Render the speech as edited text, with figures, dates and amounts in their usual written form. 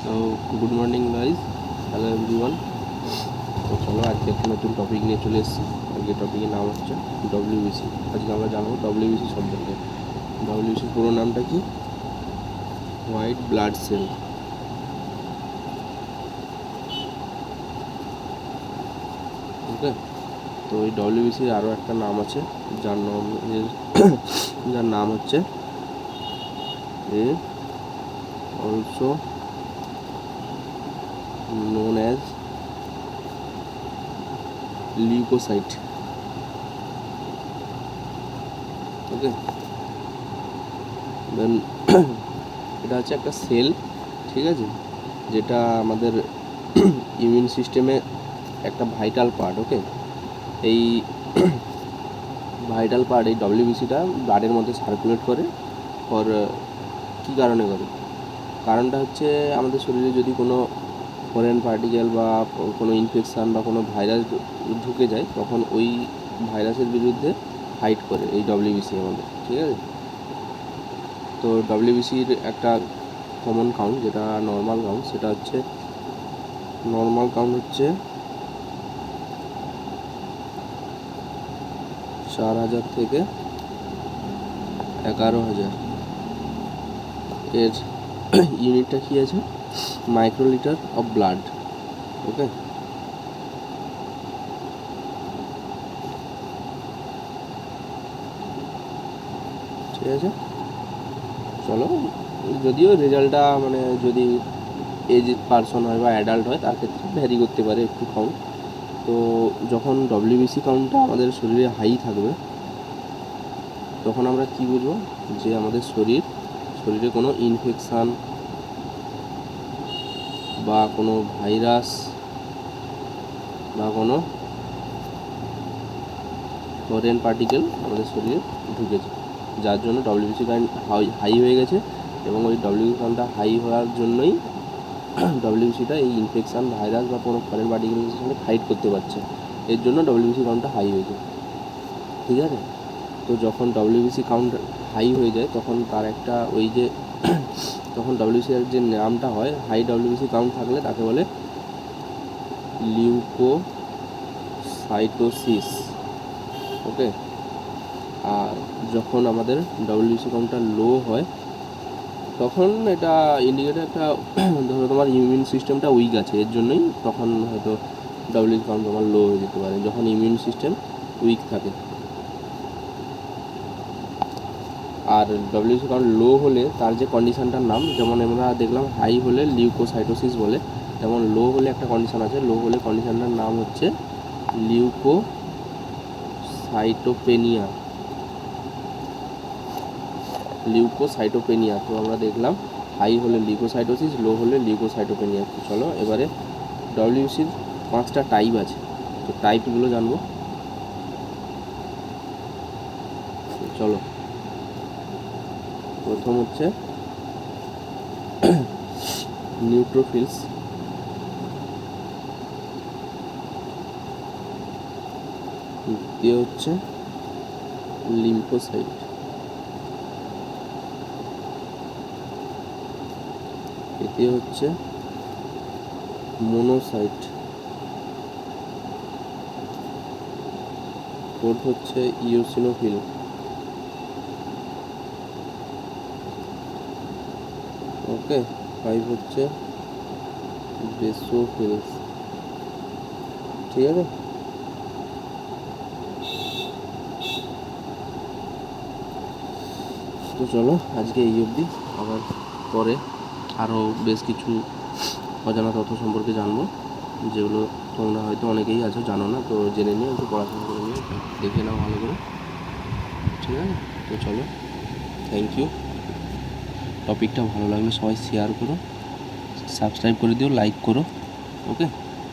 তো good morning guys, hello everyone. তো চলো আজকে একটা নতুন টপিক নিয়ে চলে এসেছি। আজকে টপিকের নাম হচ্ছে ডব্লিউবিসি। আজকে আমরা জানবো ডব্লিউবিসি সম্পর্কে। ডব্লিউবিসির পুরো নামটা কি? White blood cell. ওকে, তো এই ডব্লিউবিসির আরও একটা নাম আছে যার নাম হচ্ছে অলসো নোন অ্যাজ লিউকোসাইট। ওকে, দেন এটা হচ্ছে একটা সেল, ঠিক আছে, যেটা আমাদের ইমিউন সিস্টেমে একটা ভাইটাল পার্ট। ওকে, এই ভাইটাল পার্ট এই ডব্লিউবিসিটা ব্লাডের মধ্যে সার্কুলেট করে। ফর কী কারণে করে? কারণটা হচ্ছে আমাদের শরীরে যদি কোনো ফরেন পার্টিকেল বা কোনো ইনফেকশান বা কোনো ভাইরাস ঢুকে যায়, তখন ওই ভাইরাসের বিরুদ্ধে ফাইট করে এই ডব্লিউবিসি আমাদের, ঠিক আছে। তো ডব্লিউবিসির একটা কমন কাউন্ট, যেটা নর্মাল কাউন্ট, সেটা হচ্ছে 4,000 থেকে 11,000। এর ইউনিটটা কী আছে? Microlitre of blood. ওকে, ঠিক আছে। চলো, যদিও রেজাল্টটা মানে যদি এজড পারসন হয় বা অ্যাডাল্ট হয় তার ক্ষেত্রে ভ্যারি করতে পারে একটু কাউন্ট। তো যখন ডব্লিউবিসি কাউন্টটা আমাদের শরীরে হাই থাকবে, তখন আমরা কী বুঝবো? যে আমাদের শরীরে কোনো ইনফেকশান বা কোনো ভাইরাস বা কোনো ফরেন পার্টিকেল আমাদের শরীরে ঢুকেছে, যার জন্য ডব্লিউবিসি কাউন্ট হাই হয়ে গেছে। এবং ওই ডব্লিউবিসি কাউন্টটা হাই হওয়ার জন্যই ডব্লিউবিসিটা এই ইনফেকশান, ভাইরাস বা কোনো ফরেন পার্টিকেলের সঙ্গে ফাইট করতে পারছে। এর জন্য ডব্লিউবিসি কাউন্টটা হাই হয়েছে, ঠিক আছে। তো যখন ডব্লিউবিসি কাউন্ট হাই হয়ে যায়, তখন তার একটা তখন ডব্লিউবিসির যে নামটা হয়, হাই ডব্লিউবিসি কাউন্ট থাকলে তাকে বলে লিউকোসাইটোসিস। ওকে, আর যখন আমাদের ডব্লিউবিসি কাউন্টটা লো হয়, তখন এটা ইন্ডিকেটার একটা ধরো তোমার ইমিউন সিস্টেমটা উইক আছে, এর জন্যই তখন হয়তো ডব্লিউবিসি কাউন্ট তোমার লো হয়ে যেতে পারে, যখন ইমিউন সিস্টেম উইক থাকে। আর ডব্লিউবিসি কাউন্ট লো হলে তার যে কন্ডিশানটার নাম, যেমন আমরা দেখলাম হাই হলে লিউকোসাইটোসিস বলে, তেমন লো হলে একটা কন্ডিশান আছে। লো হলে কন্ডিশানটার নাম হচ্ছে লিউকোসাইটোপেনিয়া। তো আমরা দেখলাম হাই হলে লিউকোসাইটোসিস, লো হলে লিউকোসাইটোপেনিয়া। তো চলো এবারে ডব্লিউবিসির 5টা টাইপ আছে, তো টাইপগুলো জানবো। চলো, প্রথম হচ্ছে নিউট্রোফিলস, দ্বিতীয় হচ্ছে লিম্ফোসাইট, তৃতীয় হচ্ছে মোনোসাইট, ফোর্থ হচ্ছে ইওসিনোফিল, ওকে, 5 হচ্ছে বেসোফিলস, ঠিক আছে। তো চলো আজকে এই অবধি, আবার পরে আরও বেশ কিছু অজানা তথ্য সম্পর্কে জানবো, যেগুলো তোমরা হয়তো অনেকেই আছো জানো না। তো জেনে নিও, একটু পড়াশোনা করে নিও, দেখে নাও ভালো করে, ঠিক আছে। তো চলো, থ্যাংক ইউ। টপিকটা ভালো লাগলে সবাই শেয়ার করো, সাবস্ক্রাইব করে দিও, লাইক করো, ওকে।